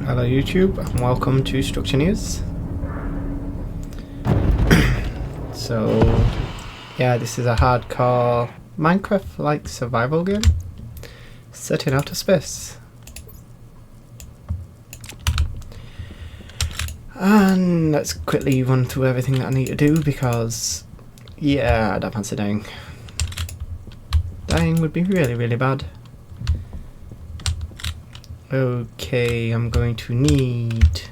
Hello YouTube and welcome to Stationeers. So yeah, this is a hardcore Minecraft-like survival game set in outer space. And let's quickly run through everything that I need to do because yeah, I don't fancy dying. Dying would be really bad. Okay, I'm going to need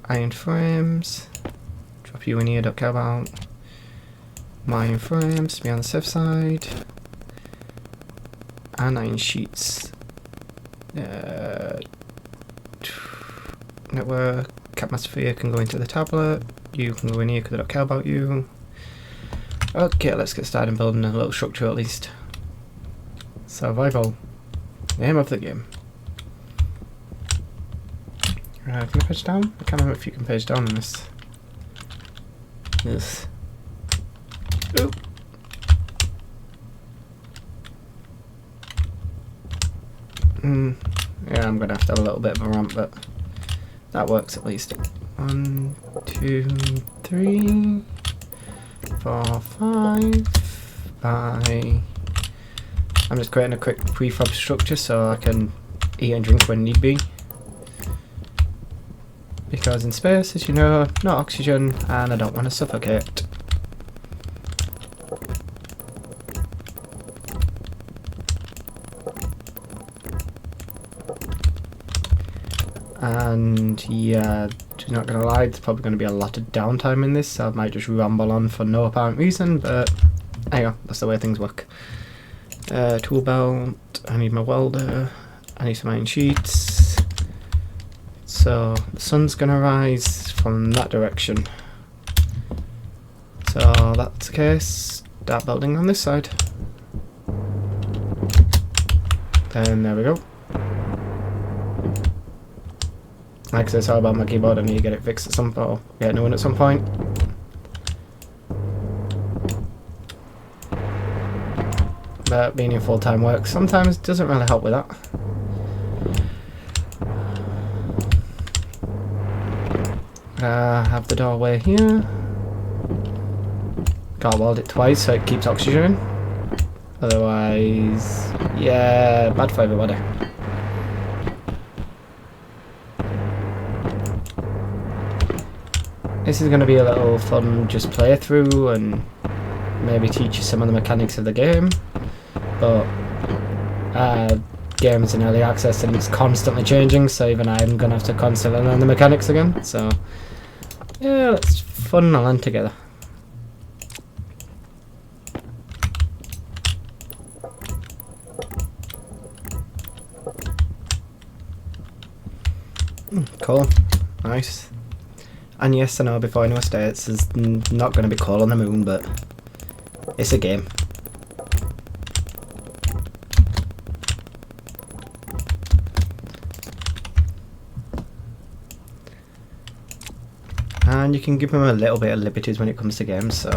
iron frames. Drop you in here, don't care about. Iron frames to be on the safe side. And iron sheets. Network, atmosphere can go into the tablet. You can go in here because I don't care about you. Okay, let's get started building a little structure at least. Survival. Name of the game. Can I page down? I can't remember if you can page down on this. Yes. Oop. Yeah, I'm gonna have to have a little bit of a ramp, but that works at least. 1, 2, 3, 4, 5. Bye. I'm just creating a quick prefab structure so I can eat and drink when need be. Because in space, as you know, no oxygen and I don't want to suffocate. And yeah, not gonna lie, there's probably gonna be a lot of downtime in this, so I might just ramble on for no apparent reason, but there you go, that's the way things work. Tool belt, I need my welder, I need some iron sheets. So the sun's gonna rise from that direction. So that's the case, start building on this side. And there we go. Like I said, sorry about my keyboard, I need to get it fixed at some point, or get a new one at some point. But being in full-time work sometimes doesn't really help with that. Have the doorway here. Gotta weld it twice so it keeps oxygen in. Otherwise, yeah, bad for everybody. This is going to be a little fun just playthrough and maybe teach you some of the mechanics of the game. But game's in early access and it's constantly changing, so even I'm gonna have to constantly learn the mechanics again. So yeah, let's fun and learn together. Cool, nice. And yes, I know before anyone states, it's not going to be cold on the moon, but it's a game. And you can give them a little bit of liberties when it comes to games, so.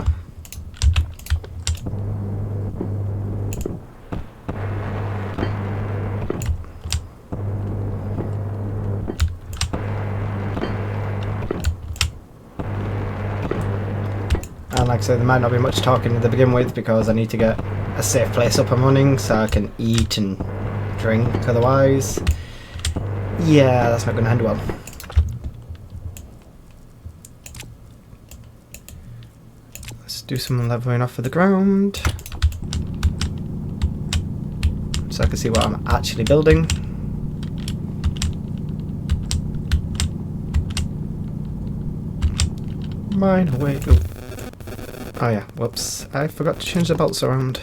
And like I said, there might not be much talking to begin with because I need to get a safe place up and running so I can eat and drink, otherwise, yeah, that's not going to end well. Do some leveling off of the ground so I can see what I'm actually building. Mine away. Oh yeah, whoops, I forgot to change the bolts around.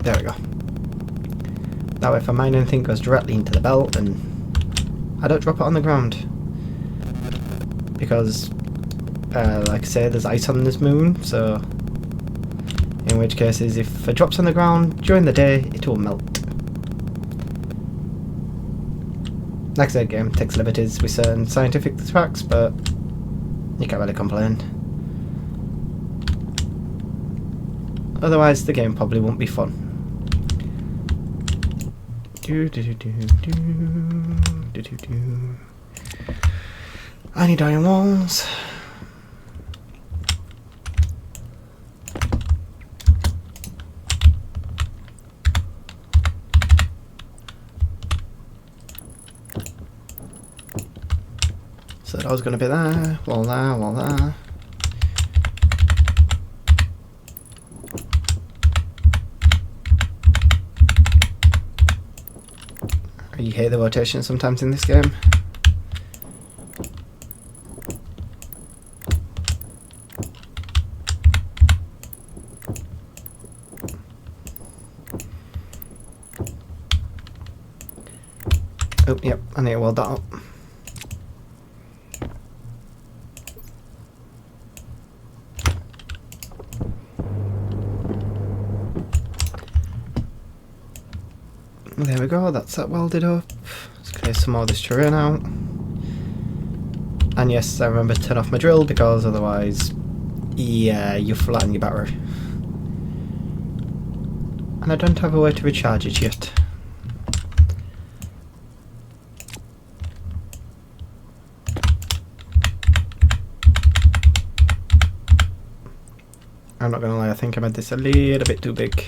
There we go. That way if I mine anything, it goes directly into the belt and I don't drop it on the ground. Because, like I say, there's ice on this moon, so in which cases if it drops on the ground during the day, it will melt. Like I said, game takes liberties with certain scientific facts, but you can't really complain. Otherwise, the game probably won't be fun. I need iron walls. So that was going to be there, wall there, wall there. You hear the rotation sometimes in this game. Oh, yep, I need to weld that up. There we go, that's that welded up. Let's clear some more of this terrain out. And yes, I remember to turn off my drill because otherwise, yeah, you flatten your battery. And I don't have a way to recharge it yet. I'm not gonna lie, I think I made this a little bit too big.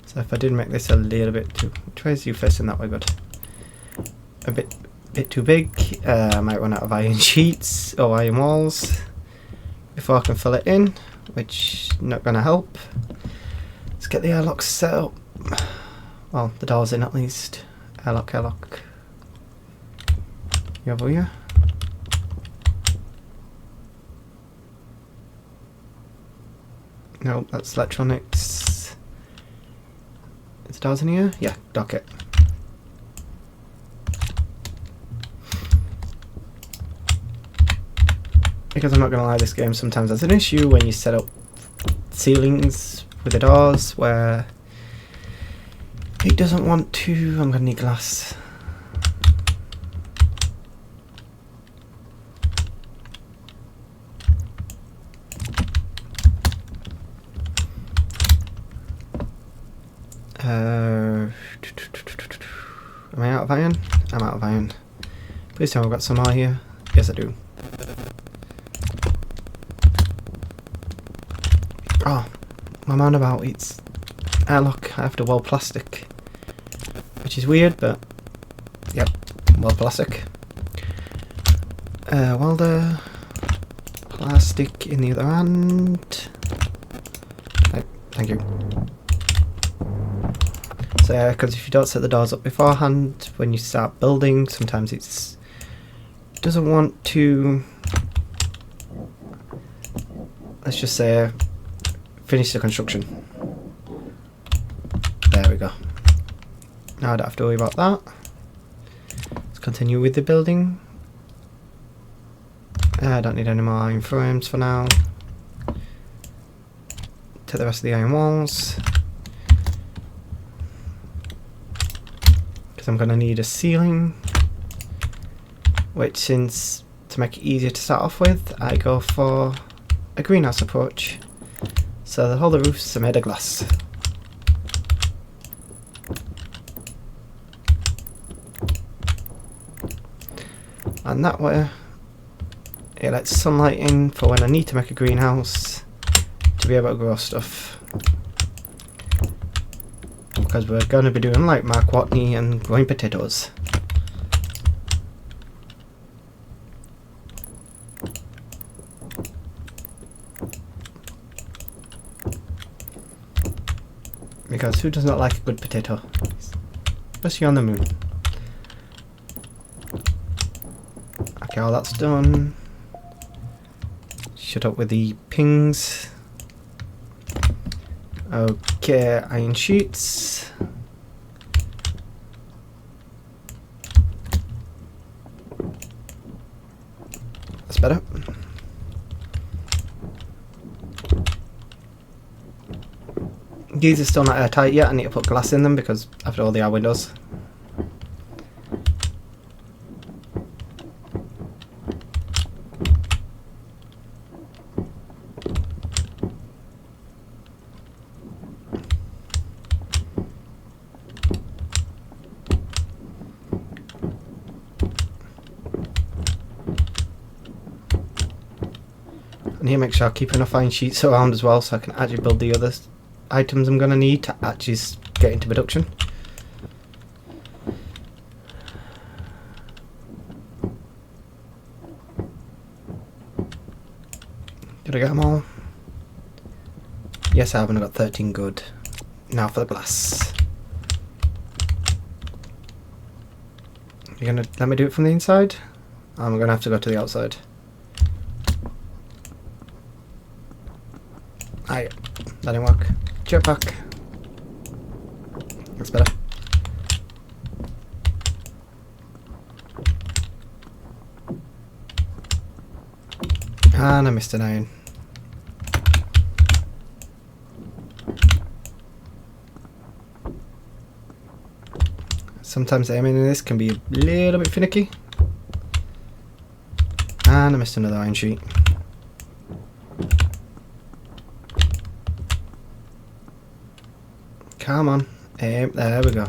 So if I did make this a little bit too... Which way is you facing that way, good? A bit too big. I might run out of iron sheets or iron walls before I can fill it in, which is not gonna help. Let's get the airlocks set up. Well, the door's in at least. Airlock, airlock. You over here? No, that's electronics. Is the doors in here? Yeah, dock it. Because I'm not going to lie, this game sometimes has an issue when you set up ceilings with the doors where it doesn't want to. I'm going to need glass. Am I out of iron? I'm out of iron. Please tell me I've got some more here. Yes, I do. Oh, I'm on about it's airlock. I have to weld plastic, which is weird, but yep, weld plastic. Welder, plastic in the other hand. Right, thank you. So yeah, because if you don't set the doors up beforehand, when you start building, sometimes it doesn't want to, let's just say, finish the construction. There we go. Now I don't have to worry about that. Let's continue with the building. I don't need any more iron frames for now. Take the rest of the iron walls. I'm going to need a ceiling, which, since to make it easier to start off with, I go for a greenhouse approach, so that all the roofs are made of glass. And that way it lets sunlight in for when I need to make a greenhouse to be able to grow stuff. Because we're going to be doing like Mark Watney and growing potatoes. Because who does not like a good potato? Especially on the moon. Okay, all that's done. Shut up with the pings. Okay, iron sheets. That's better. These are still not airtight yet. I need to put glass in them because after all they are windows. need to make sure I keep enough iron sheets around as well so I can actually build the other items I'm going to need to actually get into production. Did I get them all? Yes, I have, and I got 13 good. Now for the glass. You're going to let me do it from the inside? I'm going to have to go to the outside. Aye, that didn't work. Jetpack. That's better. And I missed an iron. Sometimes aiming in this can be a little bit finicky. And I missed another iron sheet. Come on, aim, there we go.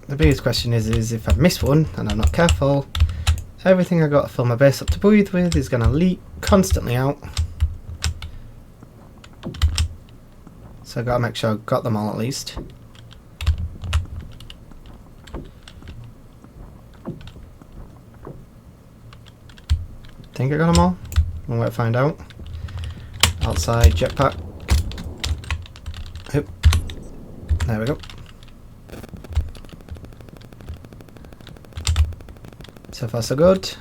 The biggest question is if I miss one and I'm not careful, everything I got to fill my base up to breathe with is going to leak constantly out. So I got to make sure I got them all at least. Think I got them all? We'll wait to find out. Outside jetpack. Oop. There we go. So far so good.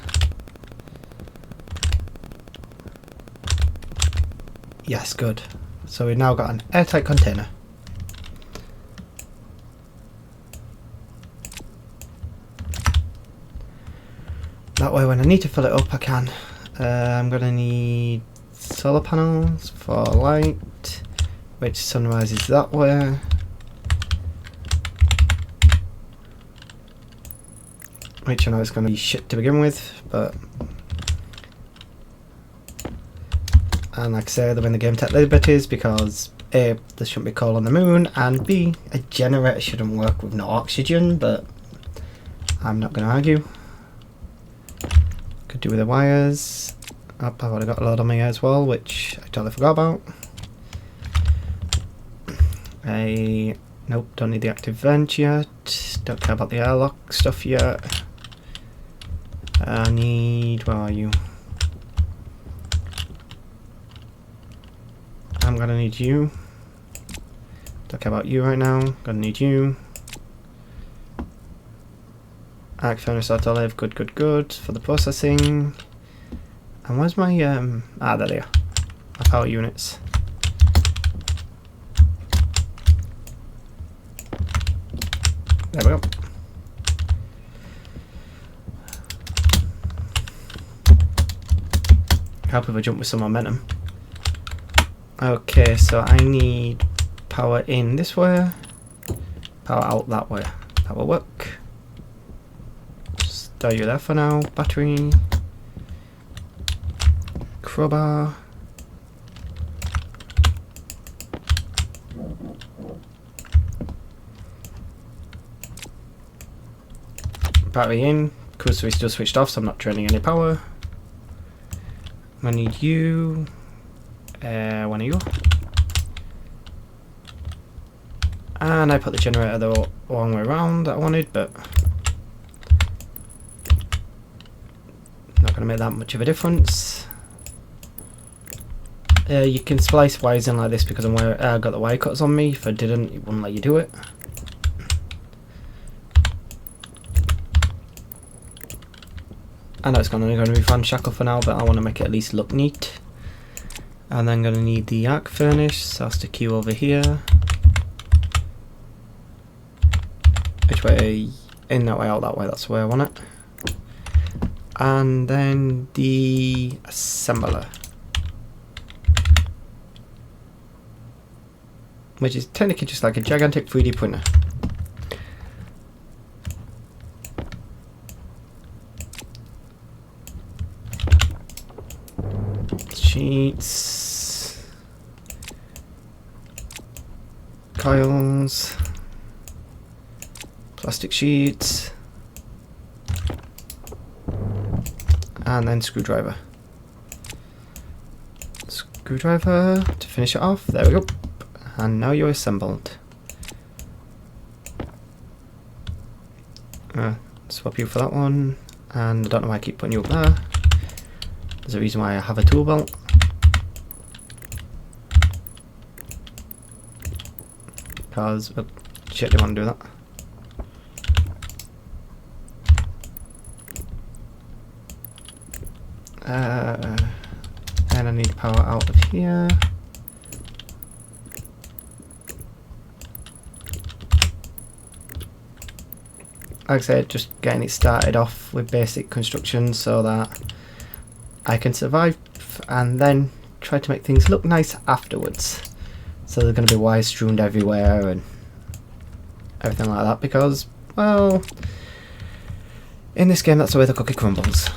Yes, good. So we've now got an airtight container. That way when I need to fill it up I can. I'm going to need solar panels for light, which sunrise is that way. Which I know is going to be shit to begin with, but... And like I say, they're in the game tech liberties because A, there shouldn't be coal on the moon, and B, a generator shouldn't work with no oxygen, but I'm not going to argue. Could do with the wires. Oh, I've already got a load on me as well, which I totally forgot about. Nope, don't need the active vent yet. Don't care about the airlock stuff yet. I need... where are you? I'm gonna need you. Don't care about you right now. Gonna need you. Arc furnace autolive, good, good, good for the processing. And where's my there they are. My power units. There we go. Help if I jump with some momentum. Okay, so I need power in this way, power out that way. That will work. Store you there for now. Battery. Crowbar. Battery in. Cruiser is still switched off, so I'm not draining any power. I need you. One of you. And I put the generator the wrong way around that I wanted, but not going to make that much of a difference. You can splice wires in like this because I got the wire cutters on me. If I didn't, it wouldn't let you do it. I know it's going to be fan shackle for now, but I want to make it at least look neat. And then I'm going to need the arc furnace, so I'll stick you over here. Which way? In that way, out that way, that's the way I want it. And then the assembler. Which is technically just like a gigantic 3D printer. Sheets. coils, plastic sheets, and then screwdriver. Screwdriver to finish it off. There we go. And now you're assembled. Swap you for that one. And I don't know why I keep putting you up there. There's a reason why I have a tool belt. Because, oh, shit, they want to do that. And I need power out of here. Like I said, just getting it started off with basic construction so that I can survive and then try to make things look nice afterwards. So there's going to be wires strewn everywhere and everything like that because, well, in this game that's the way the cookie crumbles.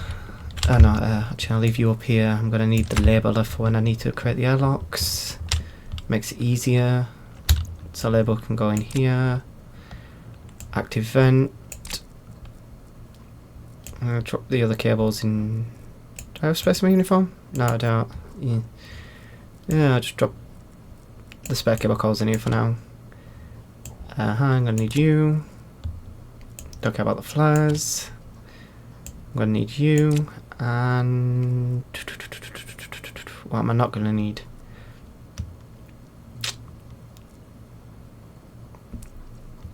Oh no, actually I'll leave you up here. I'm going to need the labeler for when I need to create the airlocks. Makes it easier. So label can go in here. Active vent. I'm going to drop the other cables in. Do I have space in my uniform? No, I don't. Yeah, I'll just drop the spare cable coils in here for now. I'm going to need you. Don't care about the flares. I'm going to need you. And what am I not going to need?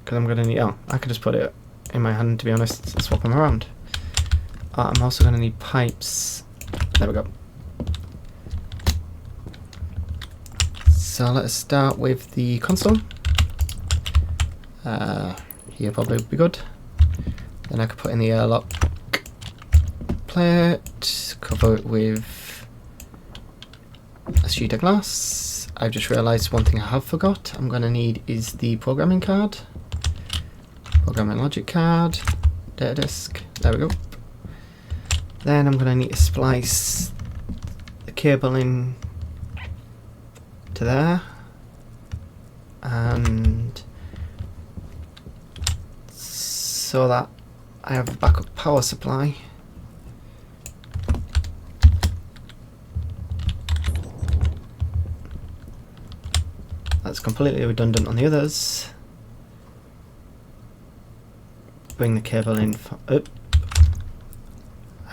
Because I'm going to need... Oh, I can just put it in my hand, to be honest, and swap them around. I'm also going to need pipes. There we go. So let's start with the console. Here probably would be good. Then I could put in the airlock plate, cover it with a sheet of glass. I've just realised one thing I have forgot. I'm going to need is the programming card. Programming logic card. Data disk. There we go. Then I'm going to need to splice the cable in to there. And so that I have a backup power supply. That's completely redundant on the others. Bring the cable in. I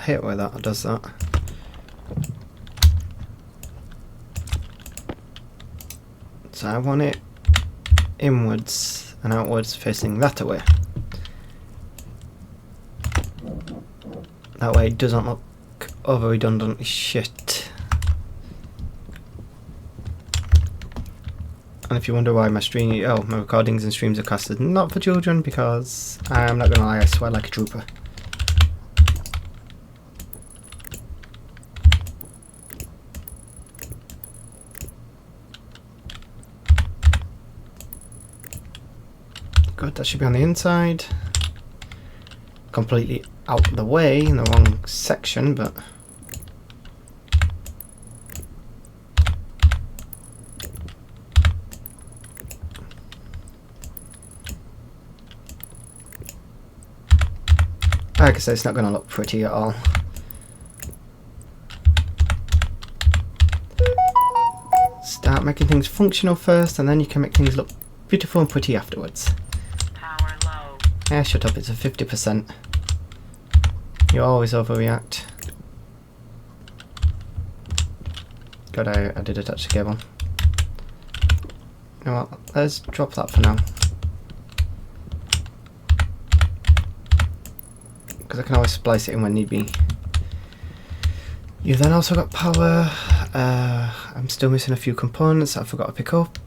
hate why that does that. So I want it inwards and outwards facing that away. That way it doesn't look over redundant shit. And if you wonder why my my recordings and streams are cast as not for children, because I'm not gonna lie, I swear like a trooper. Good, that should be on the inside. Completely out of the way in the wrong section, but like I said, it's not going to look pretty at all. Start making things functional first, and then you can make things look beautiful and pretty afterwards. Power low. Yeah, shut up, it's a 50%. You always overreact. God, I did attach the cable. You know what, let's drop that for now. Because I can always splice it in when need be. You've then also got power. I'm still missing a few components that I forgot to pick up.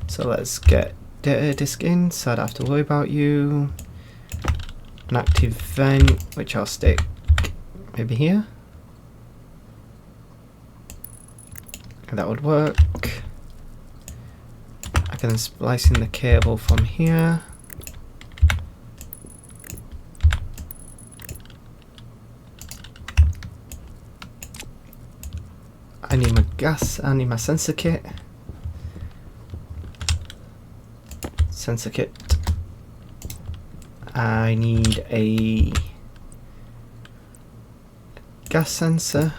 So let's get data disk in so I don't have to worry about you. An active vent, which I'll stick maybe here. And that would work. I can then splice in the cable from here. I need my gas, I need my sensor kit. sensor kit. I need a gas sensor.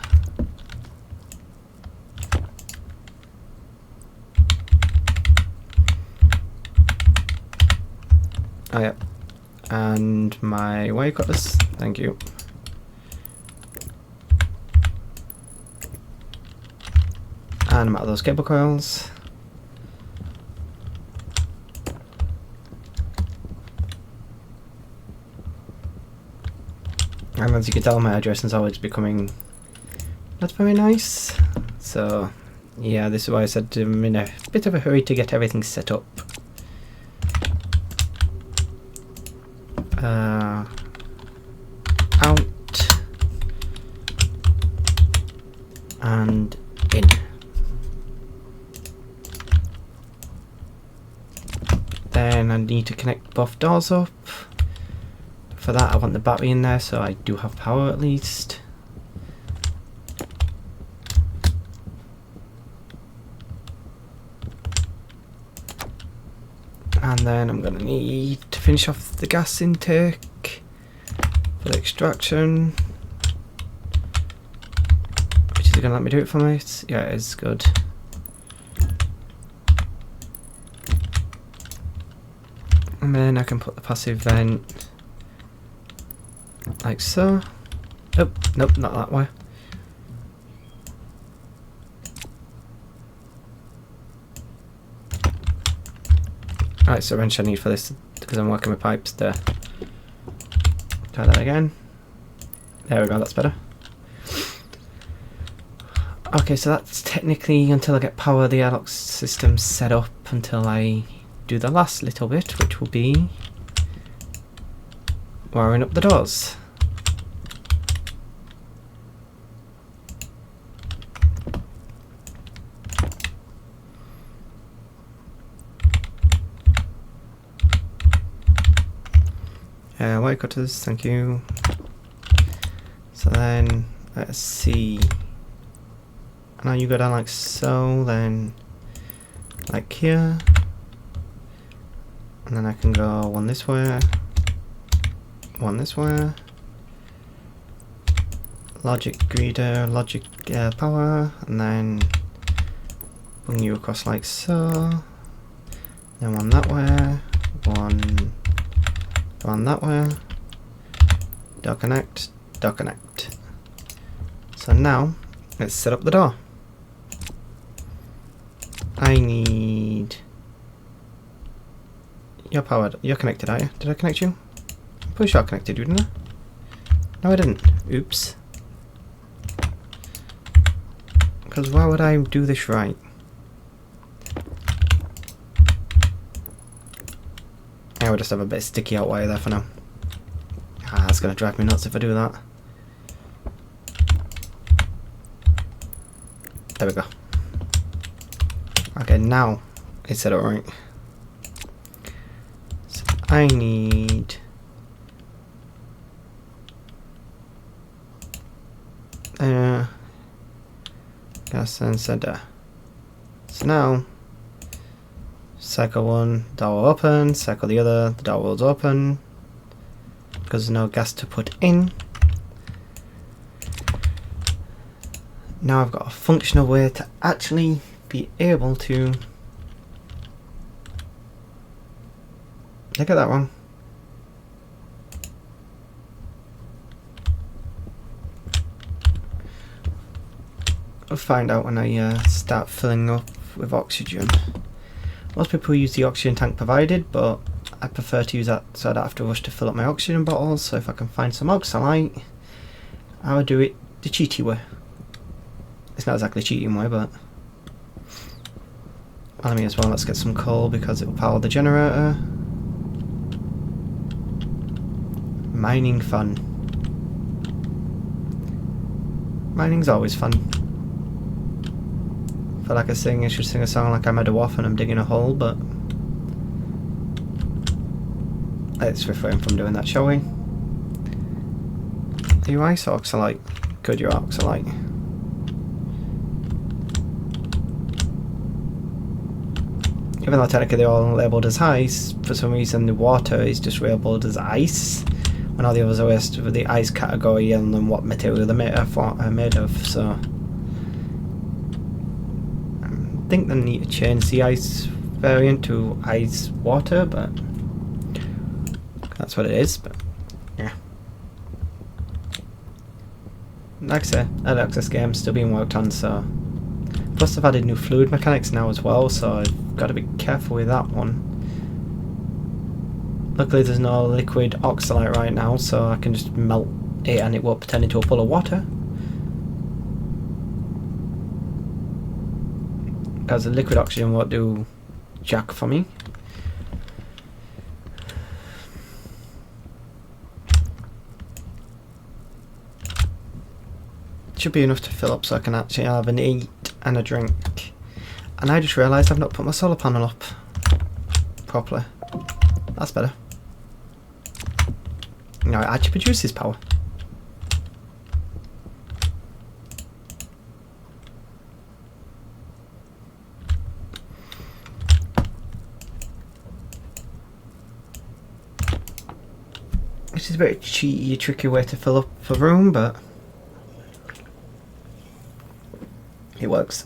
Oh yeah, and my wire cutters, thank you. And I'm out of those cable coils. And as you can tell, my address is always becoming not very nice. So yeah, this is why I said I'm in a bit of a hurry to get everything set up. Out and in. Then I need to connect both doors up. For that I want the battery in there so I do have power at least. And then I'm going to need to finish off the gas intake for the extraction. Which is it going to let me do it for me? Yeah, it is good. And then I can put the passive vent like so. Oh, nope, not that way. Right, so wrench I need for this because I'm working with pipes there. Try that again. There we go, that's better. Okay, so that's technically until I get power the airlock system set up until I do the last little bit, which will be wiring up the doors. Wire cutters, thank you. So then, let's see. Now you go down like so, then like here. And then I can go one this way, one this way. Logic greeter, logic power, and then bring you across like so. Then one that way, one that way. Door connect, door connect. So now let's set up the door. I need you're powered. You're connected, are you? Did I connect you? I'm pretty sure I connected you, didn't I? No, I didn't. Oops. Because why would I do this right? I would just have a bit of sticky out wire there for now. Ah, that's going to drive me nuts if I do that. There we go. Okay, now it's set up right. So I need gas sensor there. So now cycle one, door will open, cycle the other, the door will open. Because there's no gas to put in. Now I've got a functional way to actually be able to... Did I get that wrong? I'll find out when I start filling up with oxygen. Most people use the oxygen tank provided, but I prefer to use that so I don't have to rush to fill up my oxygen bottles. So if I can find some oxalite, I would do it the cheaty way. It's not exactly cheating way, but I mean as well, let's get some coal because it will power the generator. Mining fun. Mining's always fun. I feel like I should sing a song like I'm at a wharf and I'm digging a hole, but let's refrain from doing that, shall we? Are you ice or oxalite? Good, you're oxalite. even though technically they're all labelled as ice, for some reason the water is just labelled as ice, when all the others are listed with the ice category and then what material they're made of. So I think they need to change the ice variant to ice water, but that's what it is. But yeah, like I say, early access game still being worked on, so plus I've added new fluid mechanics now as well, so I've got to be careful with that one. Luckily there's no liquid oxalate right now, so I can just melt it and it won't turn into a pool of water. Because the liquid oxygen won't do jack for me. Should be enough to fill up so I can actually have an eat and a drink. And I just realised I've not put my solar panel up properly. That's better. Now it actually produces power. Which is a very cheaty, tricky way to fill up a room, but it works.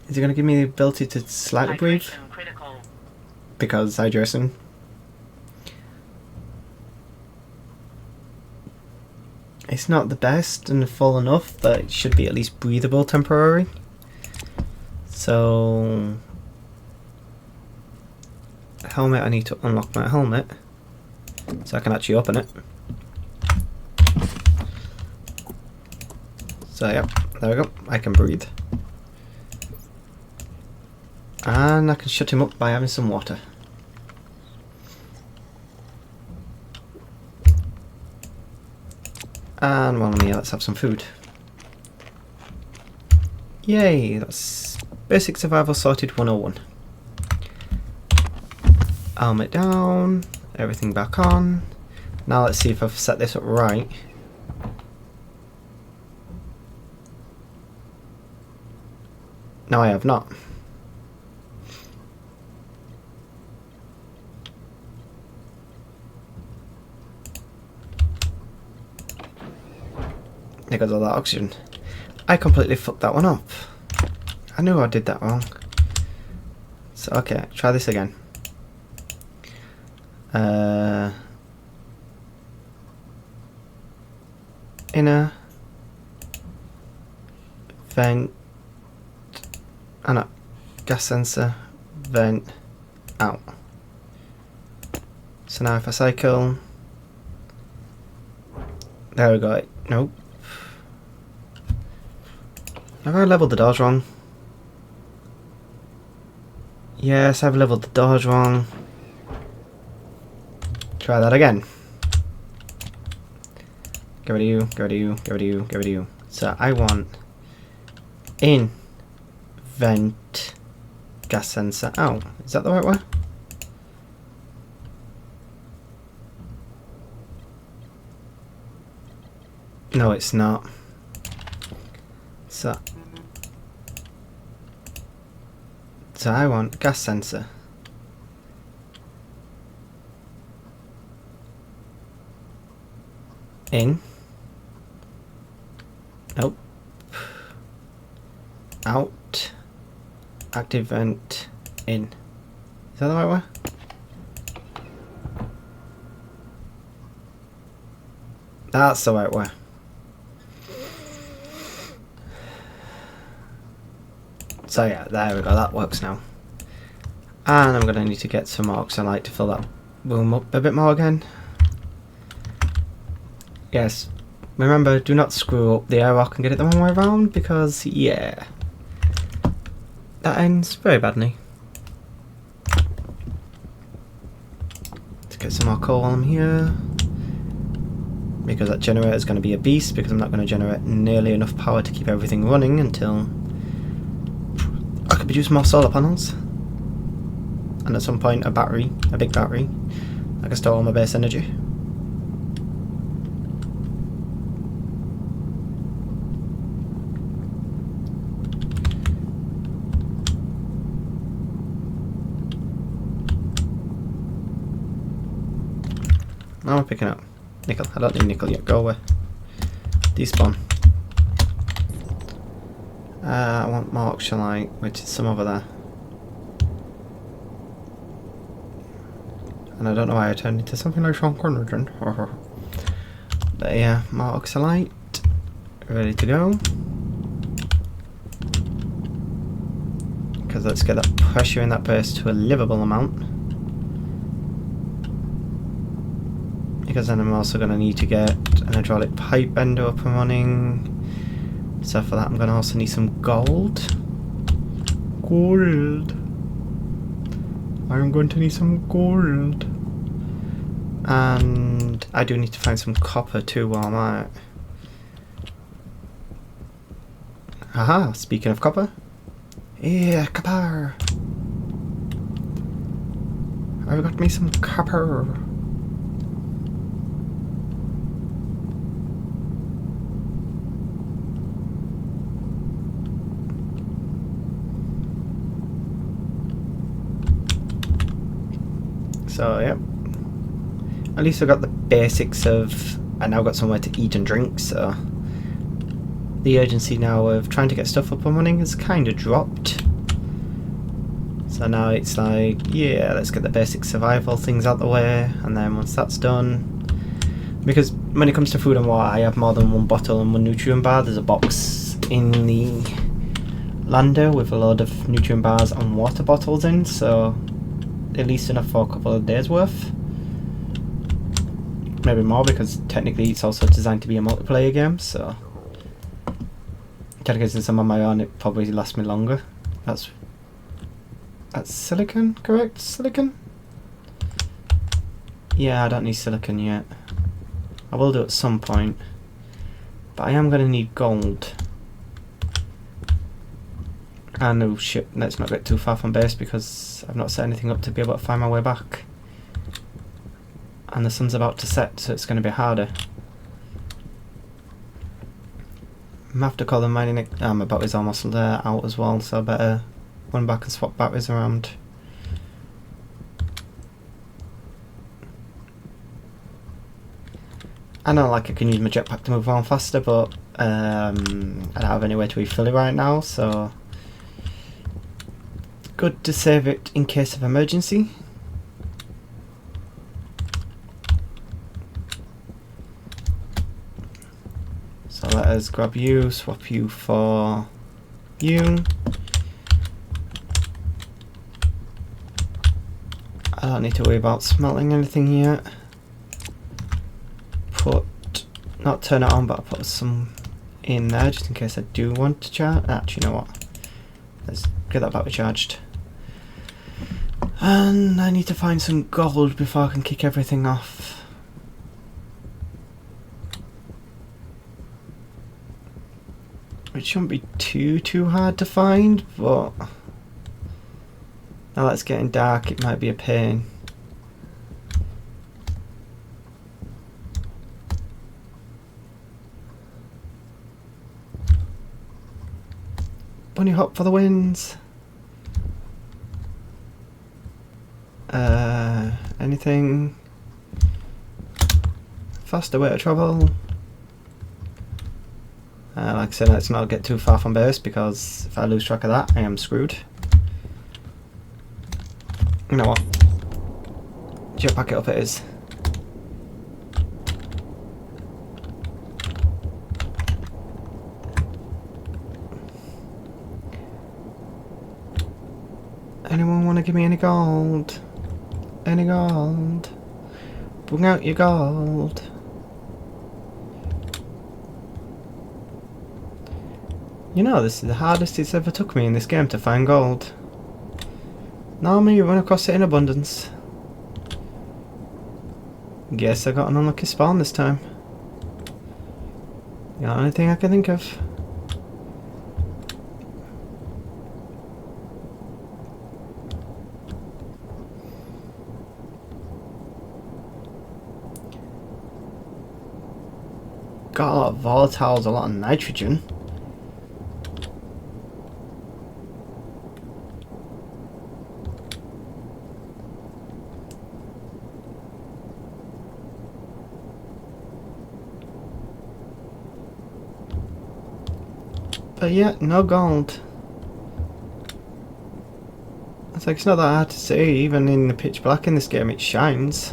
Is it going to give me the ability to slightly breathe? Hydration critical. Because hydration. It's not the best and full enough, but it should be at least breathable temporary. So helmet, I need to unlock my helmet so I can actually open it. So yep, there we go, I can breathe. And I can shut him up by having some water. And while I'm here, let's have some food. Yay, that's basic survival sorted 101. Helmet down, everything back on. Now let's see if I've set this up right. No, I have not. There goes all that oxygen. I completely fucked that one up. I knew I did that wrong. So okay, try this again. Inner vent, no, gas sensor, vent, out. So now if I cycle, there we go. Nope. Have I leveled the doors wrong? Yes, I've leveled the doors wrong. Try that again. Get rid of you, get rid of you, get rid of you, get rid of you. So I want in, vent, gas sensor, out. Is that the right way? No, it's not. So I want gas sensor. In. Nope. Out. Active vent. In. Is that the right way? That's the right way. So yeah, there we go, that works now. And I'm going to need to get some oxalate to fill that room up a bit more again. Yes, remember, do not screw up the airlock and get it the wrong way around, because yeah, that ends very badly. Let's get some more coal while I'm here, because that generator is going to be a beast, because I'm not going to generate nearly enough power to keep everything running until I could produce more solar panels, and at some point a battery, a big battery, I can store all my base energy. Now I'm picking up nickel. I don't need nickel yet. Go away. Despawn. I want more oxalite, which is some over there. And I don't know why I turned into something like Sean Connery. But yeah, more oxalite. Ready to go. Because let's get that pressure in that burst to a livable amount. Because then I'm also going to need to get an hydraulic pipe bender up and running. So for that I'm going to also need some gold. Gold. I'm going to need some gold. And I do need to find some copper too while I'm at it. Haha, speaking of copper. Yeah, copper. I've got me some copper. So, yep. At least I got the basics of... I now got somewhere to eat and drink, so... The urgency now of trying to get stuff up and running has kind of dropped. So now it's like, yeah, let's get the basic survival things out the way, and then once that's done... Because when it comes to food and water, I have more than one bottle and one nutrient bar. There's a box in the lander with a load of nutrient bars and water bottles in, so... At least enough for a couple of days worth. Maybe more, because technically it's also designed to be a multiplayer game, so... Technically since I'm on my own, it probably lasts me longer. That's silicon, correct? Silicon? Yeah, I don't need silicon yet. I will do at some point. But I am going to need gold. And oh shit, let's not get too far from base because I've not set anything up to be able to find my way back. And the sun's about to set, so it's going to be harder. I'm going to have to call the mining... my battery's almost out as well, so I better run back and swap batteries around. I know, like, I can use my jetpack to move on faster, but I don't have anywhere to refill it right now, so... Good to save it in case of emergency. So let us grab you, swap you for you. I don't need to worry about smelting anything yet. Not turn it on, but I'll put some in there just in case I do want to charge. Actually, you know what? Let's get that battery charged. And I need to find some gold before I can kick everything off. Which shouldn't be too hard to find, but now that it's getting dark, it might be a pain. Bunny hop for the wins. Anything? Faster way to travel. Like I said, let's not get too far from base because if I lose track of that, I am screwed. You know what? Jetpack it up it is. Anyone want to give me any gold? Any gold? Bring out your gold. You know, this is the hardest it's ever took me in this game to find gold. Normally you run across it in abundance. Guess I got an unlucky spawn this time. The only thing I can think of. Got a lot of volatiles, a lot of nitrogen. But yeah, no gold. It's like, it's not that hard to see, even in the pitch black in this game it shines.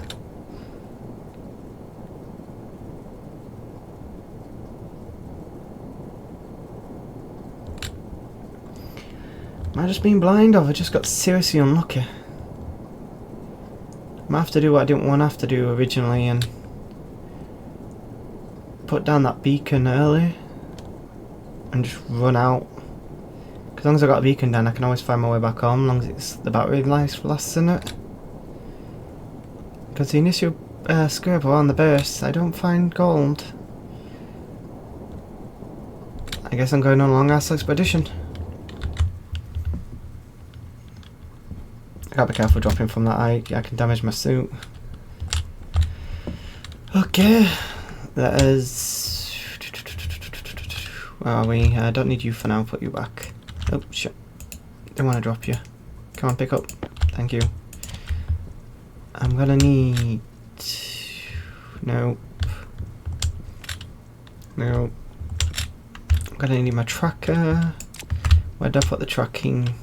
Am I just being blind, or have I just got seriously unlucky? I might have to do what I didn't want to have to do originally and put down that beacon early and just run out. As long as I got a beacon down, I can always find my way back home, as long as it's the battery life lasts in it. Because the initial scribble on the burst, I don't find gold. I guess I'm going on a long ass expedition. I gotta be careful dropping from that height, I can damage my suit. Okay, that is... Where are we? I don't need you for now, put you back. Oh shit, don't want to drop you. Come on, pick up, thank you. I'm gonna need... Nope. Nope. I'm gonna need my tracker. Where'd I put the tracking?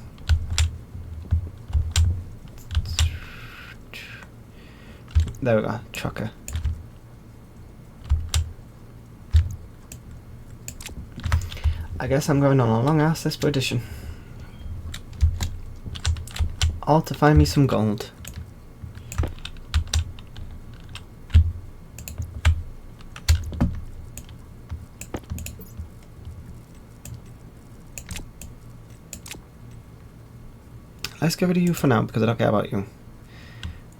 There we go, tracker. I guess I'm going on a long ass expedition. All to find me some gold. Let's get rid of you for now because I don't care about you.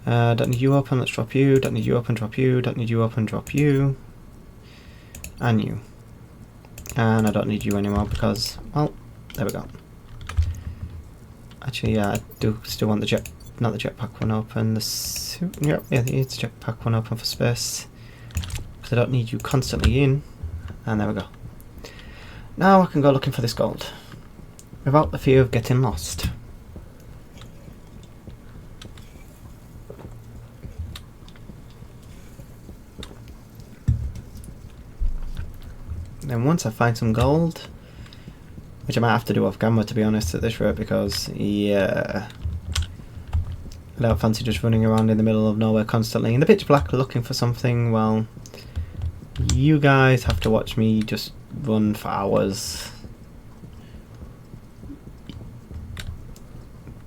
Don't need you open, let's drop you. Don't need you open, drop you. Don't need you open, drop you. And you. And I don't need you anymore because, well, there we go. Actually, yeah, I do still want the jet, not the jetpack one open. The suit, yep, yeah, it's the jetpack one open for space. Because I don't need you constantly in. And there we go. Now I can go looking for this gold. Without the fear of getting lost. Then once I find some gold, which I might have to do off camera to be honest at this rate because, yeah, I don't fancy just running around in the middle of nowhere constantly in the pitch black looking for something. Well, you guys have to watch me just run for hours.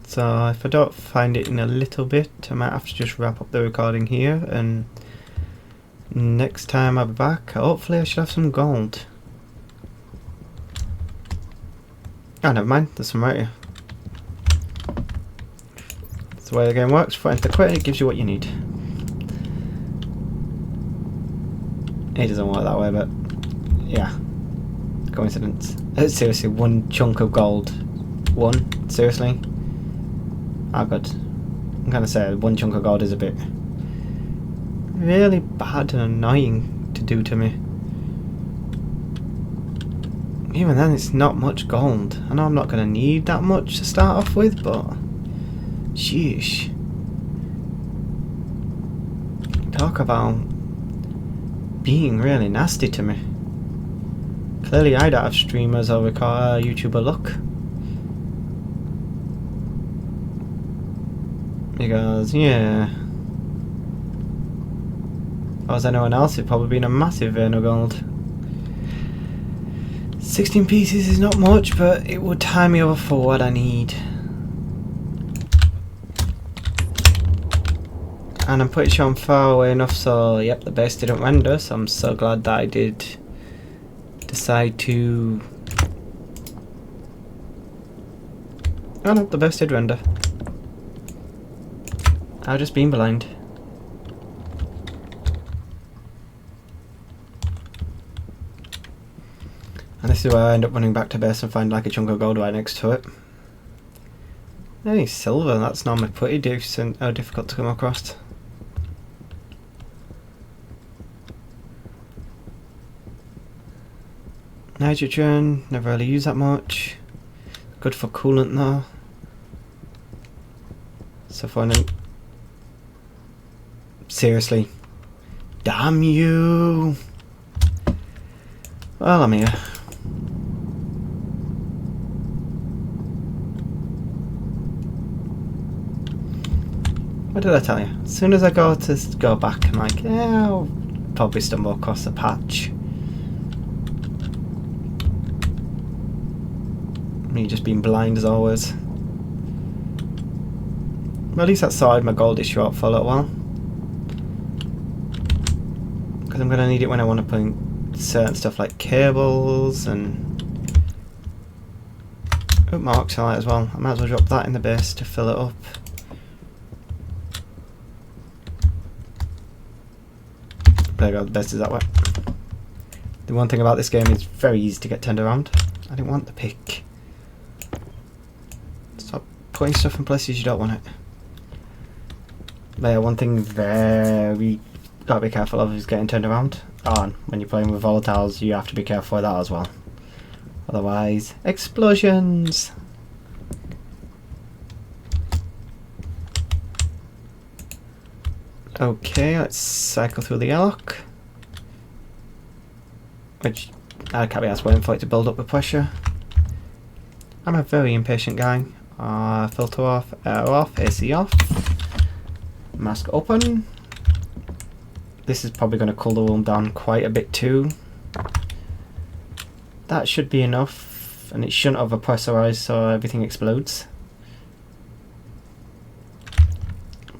So if I don't find it in a little bit, I might have to just wrap up the recording here, and next time I'll be back, hopefully I should have some gold. Oh, never mind, there's some right here. That's the way the game works. For enter quit, it gives you what you need. It doesn't work that way, but yeah. Coincidence. Seriously, one chunk of gold. One? Seriously? Oh god. I'm gonna say one chunk of gold is a bit really bad and annoying to do to me. Even then, it's not much gold. I know I'm not going to need that much to start off with, but sheesh. Talk about being really nasty to me. Clearly I don't have streamers or YouTuber luck. Because, yeah, if I was anyone else, it'd probably been a massive vein of gold. 16 pieces is not much, but it would tie me over for what I need. And I'm pretty sure I'm far away enough, so yep, the base didn't render, so I'm so glad that I did decide to... Oh no, the base did render. I've just been blind. And this is where I end up running back to base and find like a chunk of gold right next to it. Hey, silver, that's normally pretty decent, difficult to come across. Nitrogen, never really use that much. Good for coolant though. So finding... Seriously. Damn you! Well, I'm here. What did I tell you? As soon as I go back, I'm like, yeah, I'll probably stumble across a patch. Me just being blind as always. Well, at least that sorted my gold issue out for a little while. Because I'm going to need it when I want to put in certain stuff like cables and... Oh, my oxalite as well. I might as well drop that in the base to fill it up. There we go, the best is that way. The one thing about this game is very easy to get turned around. I didn't want the pick. Stop putting stuff in places you don't want it. But yeah, one thing very gotta be careful of is getting turned around. Oh, and when you're playing with volatiles, you have to be careful with that as well. Otherwise, explosions! Okay, let's cycle through the airlock. Which, I can't be asked waiting for it to build up the pressure. I'm a very impatient guy. Filter off, air off, AC off. Mask open. This is probably going to cool the room down quite a bit too. That should be enough, and it shouldn't over pressurize so everything explodes.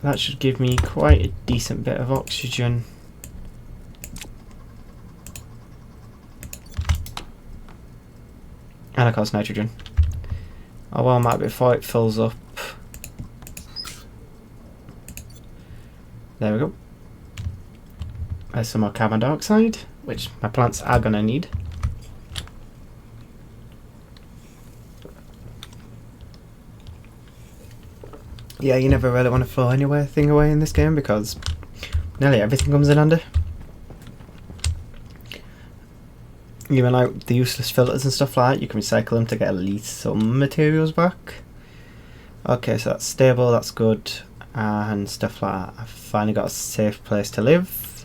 That should give me quite a decent bit of oxygen. And of course nitrogen. I'll warm that before it fills up. There we go. There's some more carbon dioxide, which my plants are going to need. Yeah, you never really want to throw anything away in this game because nearly everything comes in handy. Even like the useless filters and stuff like that, you can recycle them to get at least some materials back. Okay, so that's stable, that's good, and stuff like that. I've finally got a safe place to live.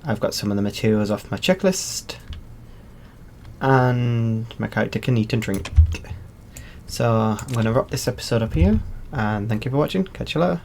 I've got some of the materials off my checklist, and my character can eat and drink. So I'm going to wrap this episode up here. And thank you for watching. Catch you later.